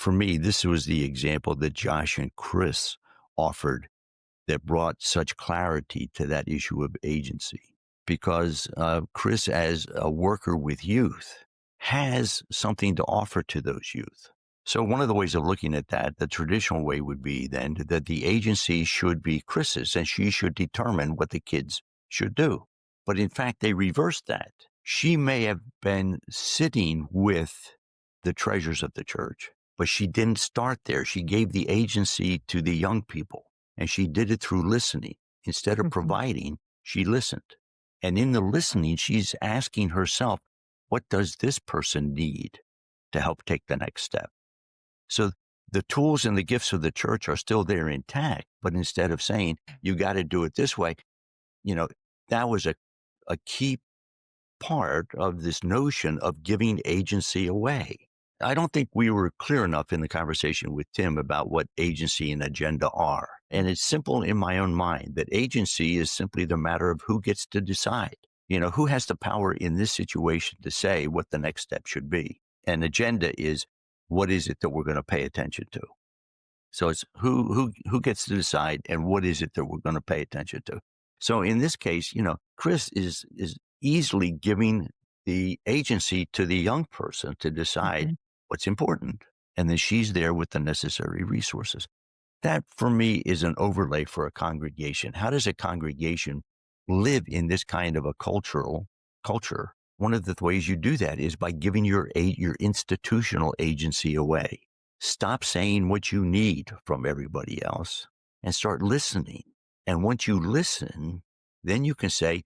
for me, this was the example that Josh and Chris offered that brought such clarity to that issue of agency. Because Chris, as a worker with youth, has something to offer to those youth. So one of the ways of looking at that, the traditional way would be then that the agency should be Chris's and she should determine what the kids should do. But in fact, they reversed that. She may have been sitting with the treasures of the church, but she didn't start there. She gave the agency to the young people, and she did it through listening. Instead of Mhm. providing, she listened. And in the listening, she's asking herself, what does this person need to help take the next step? So the tools and the gifts of the church are still there intact, but instead of saying, you got to do it this way, you know, that was a key part of this notion of giving agency away. I don't think we were clear enough in the conversation with Tim about what agency and agenda are. And it's simple in my own mind that agency is simply the matter of who gets to decide. Who has the power in this situation to say what the next step should be? And agenda is what is it that we're going to pay attention to? So it's who gets to decide and what is it that we're going to pay attention to. So in this case, Chris is easily giving the agency to the young person to decide Mhm. what's important. And then she's there with the necessary resources. That for me is an overlay for a congregation. How does a congregation live in this kind of a cultural culture? One of the ways you do that is by giving your institutional agency away. Stop saying what you need from everybody else and start listening. And once you listen, then you can say,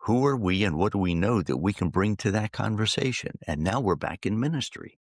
who are we and what do we know that we can bring to that conversation? And now we're back in ministry.